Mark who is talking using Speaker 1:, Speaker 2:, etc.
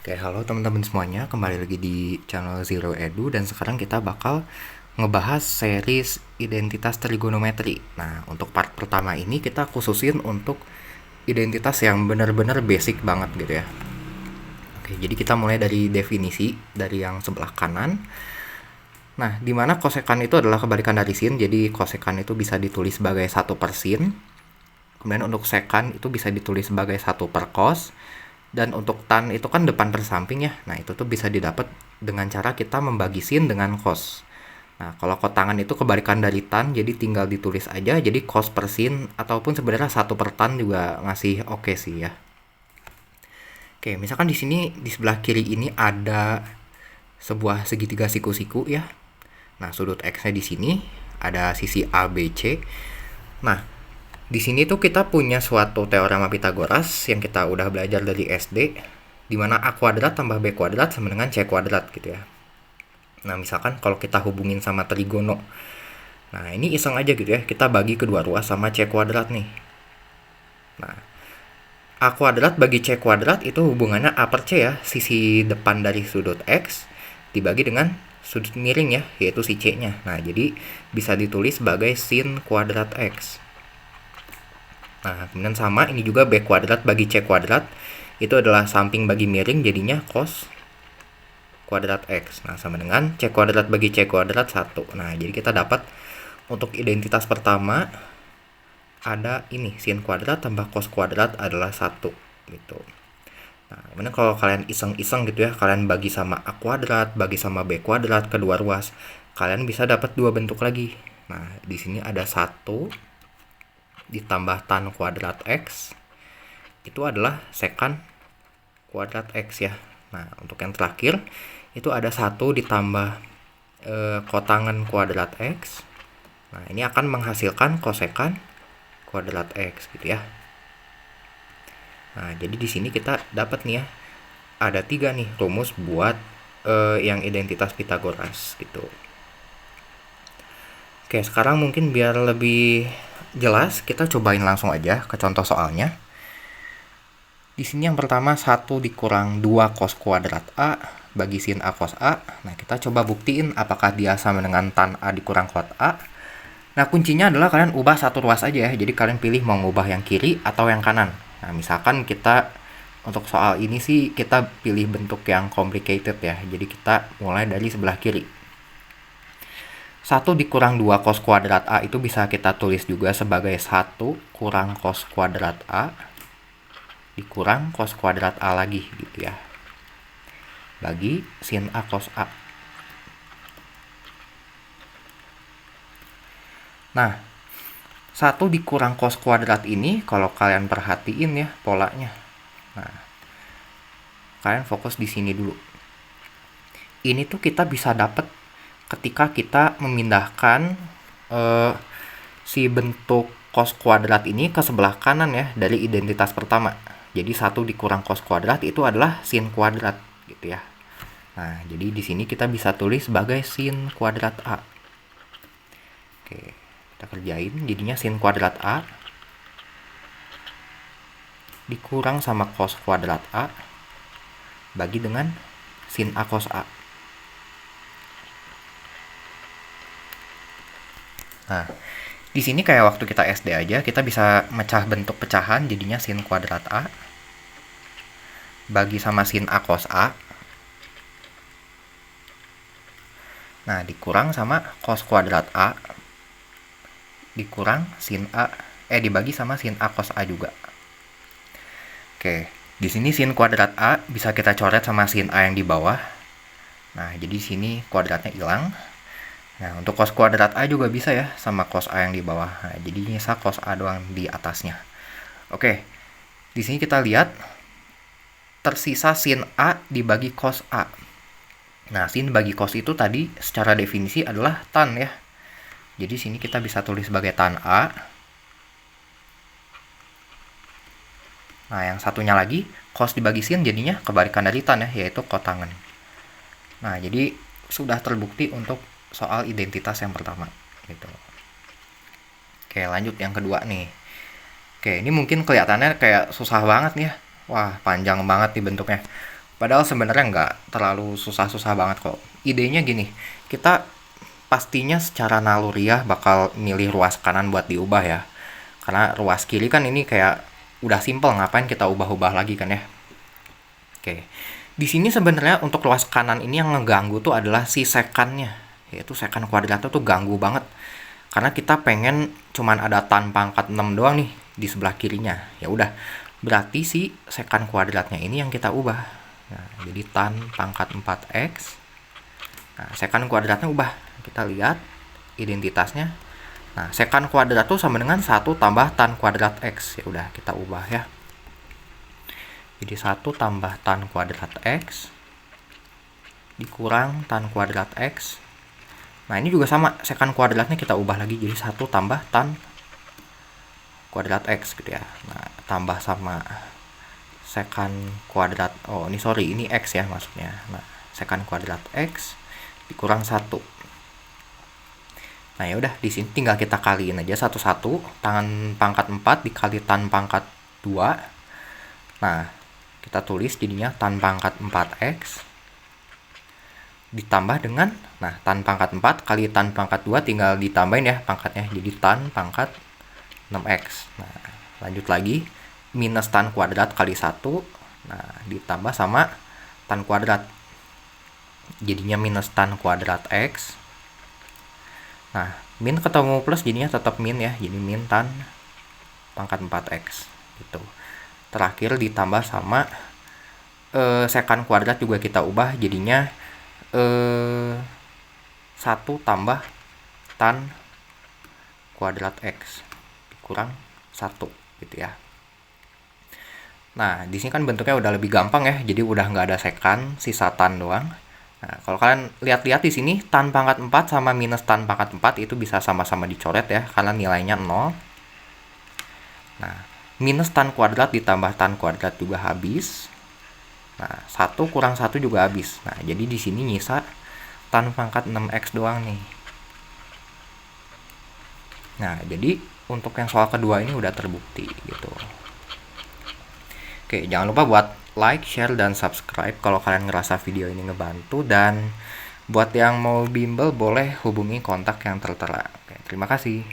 Speaker 1: Oke, halo teman-teman semuanya, kembali lagi di channel Zero Edu dan sekarang kita bakal ngebahas series identitas trigonometri. Nah, untuk part pertama ini kita khususin untuk identitas yang benar-benar basic banget gitu ya. Oke, jadi kita mulai dari definisi dari yang sebelah kanan. Nah, dimana kosekan itu adalah kebalikan dari sin, jadi kosekan itu bisa ditulis sebagai 1/sin. Kemudian untuk sekan itu bisa ditulis sebagai 1/cos. Dan untuk tan itu kan depan per samping ya. Nah, itu tuh bisa didapat dengan cara kita membagi sin dengan cos. Nah, kalau kotangan itu kebalikan dari tan, jadi tinggal ditulis aja. Jadi cos per sin ataupun sebenarnya 1/tan juga ngasih oke sih ya. Oke, misalkan di sini di sebelah kiri ini ada sebuah segitiga siku-siku ya. Nah, sudut X-nya di sini ada sisi ABC. Nah, di sini tuh kita punya suatu teorema Pitagoras yang kita udah belajar dari SD, di mana A kuadrat tambah B kuadrat sama dengan C kuadrat gitu ya. Nah, misalkan kalau kita hubungin sama trigono. Nah, ini iseng aja gitu ya, kita bagi kedua ruas sama C kuadrat nih. Nah, A kuadrat bagi C kuadrat itu hubungannya A per C ya, sisi depan dari sudut X dibagi dengan sudut miring ya, yaitu si C-nya. Nah, jadi bisa ditulis sebagai sin kuadrat X. Nah, kemudian sama, ini juga B kuadrat bagi C kuadrat, itu adalah samping bagi miring, jadinya cos kuadrat X. Nah, sama dengan C kuadrat bagi C kuadrat 1. Nah, jadi kita dapat untuk identitas pertama, ada ini, sin kuadrat tambah cos kuadrat adalah 1. Gitu. Nah, kemudian kalau kalian iseng-iseng gitu ya, kalian bagi sama A kuadrat, bagi sama B kuadrat, kedua ruas, kalian bisa dapat dua bentuk lagi. Nah, di sini ada 1 ditambah tan kuadrat X itu adalah sekan kuadrat X ya. Nah, untuk yang terakhir itu ada 1 ditambah kotangan kuadrat X. Nah, ini akan menghasilkan kosekan kuadrat X gitu ya. Nah, jadi di sini kita dapat nih ya, ada 3 nih rumus buat yang identitas Pitagoras gitu. Oke, sekarang mungkin biar lebih jelas, kita cobain langsung aja ke contoh soalnya. Di sini yang pertama 1 dikurang 2 cos kuadrat A bagi sin A cos A. Nah, kita coba buktiin apakah dia sama dengan tan A dikurang cos A. Nah, kuncinya adalah kalian ubah satu ruas aja ya. Jadi kalian pilih mau ngubah yang kiri atau yang kanan. Nah, misalkan kita untuk soal ini sih kita pilih bentuk yang complicated ya. Jadi kita mulai dari sebelah kiri. 1 dikurang 2 cos kuadrat A itu bisa kita tulis juga sebagai 1 kurang cos kuadrat A dikurang cos kuadrat A lagi gitu ya. Bagi sin A cos A. Nah, 1 dikurang cos kuadrat ini kalau kalian perhatiin ya polanya. Nah, kalian fokus di sini dulu. Ini tuh kita bisa dapat ketika kita memindahkan si bentuk cos kuadrat ini ke sebelah kanan ya dari identitas pertama. Jadi 1 dikurang cos kuadrat itu adalah sin kuadrat gitu ya. Nah, jadi di sini kita bisa tulis sebagai sin kuadrat A. Oke, kita kerjain jadinya sin kuadrat A dikurang sama cos kuadrat A bagi dengan sin A cos A. Nah, di sini kayak waktu kita SD aja, kita bisa mecah bentuk pecahan jadinya sin kuadrat A bagi sama sin A cos A. Nah, dikurang sama cos kuadrat A dikurang sin A dibagi sama sin A cos A juga. Oke, di sini sin kuadrat A bisa kita coret sama sin A yang di bawah. Nah, jadi di sini kuadratnya hilang. Nah, untuk cos kuadrat A juga bisa ya, sama cos A yang di bawah. Nah, jadi nyisa cos A doang di atasnya. Oke, di sini kita lihat tersisa sin A dibagi cos A. Nah, sin bagi cos itu tadi secara definisi adalah tan ya. Jadi sini kita bisa tulis sebagai tan A. Nah, yang satunya lagi, cos dibagi sin jadinya kebalikan dari tan ya, yaitu kotangan. Nah, jadi sudah terbukti untuk soal identitas yang pertama gitu. Oke, lanjut yang kedua nih. Oke, ini mungkin kelihatannya kayak susah banget nih ya. Wah, panjang banget nih bentuknya. Padahal sebenarnya nggak terlalu susah-susah banget kok. Idenya gini, kita pastinya secara naluriah bakal milih ruas kanan buat diubah ya. Karena ruas kiri kan ini kayak udah simple, ngapain kita ubah-ubah lagi kan ya. Oke. Di sini sebenarnya untuk ruas kanan ini yang ngeganggu tuh adalah si sekannya, yaitu sekan kuadratnya tuh ganggu banget. Karena kita pengen cuman ada tan pangkat 6 doang nih di sebelah kirinya. Ya udah, berarti si sekan kuadratnya ini yang kita ubah. Nah, jadi tan pangkat 4x. Nah, sekan kuadratnya ubah. Kita lihat identitasnya. Nah, sekan kuadrat tuh sama dengan 1 tambah tan kuadrat x. Ya udah, kita ubah ya. Jadi 1 tambah tan kuadrat x dikurang tan kuadrat x. Nah, ini juga sama, sekan kuadratnya kita ubah lagi jadi 1 tambah tan kuadrat x gitu ya. Nah, tambah sama sekan kuadrat, oh ini sorry, ini x ya maksudnya. Nah, sekan kuadrat x dikurang 1. Nah, ya udah, di sini tinggal kita kaliin aja satu-satu. Tan pangkat 4 dikali tan pangkat 2. Nah, kita tulis jadinya tan pangkat 4x ditambah dengan, nah, tan pangkat 4 kali tan pangkat 2 tinggal ditambahin ya pangkatnya, jadi tan pangkat 6x. Nah, lanjut lagi, minus tan kuadrat kali 1, nah, ditambah sama tan kuadrat, jadinya minus tan kuadrat x. Nah, min ketemu plus jadinya tetap min ya, jadi min tan pangkat 4x gitu. Terakhir ditambah sama sekan kuadrat juga kita ubah jadinya 1 tambah tan kuadrat x dikurang 1 gitu ya. Nah, di sini kan bentuknya udah lebih gampang ya, jadi udah nggak ada sekan, sisa tan doang. Nah, kalau kalian lihat-lihat di sini tan pangkat 4 sama minus tan pangkat 4 itu bisa sama-sama dicoret ya, karena nilainya 0. Nah, minus tan kuadrat ditambah tan kuadrat juga habis. Nah, 1 kurang 1 juga habis. Nah, jadi di sini nyisa tan pangkat 6x doang nih. Nah, jadi untuk yang soal kedua ini udah terbukti gitu. Oke, jangan lupa buat like, share, dan subscribe kalau kalian ngerasa video ini ngebantu. Dan buat yang mau bimbel boleh hubungi kontak yang tertera. Oke, terima kasih.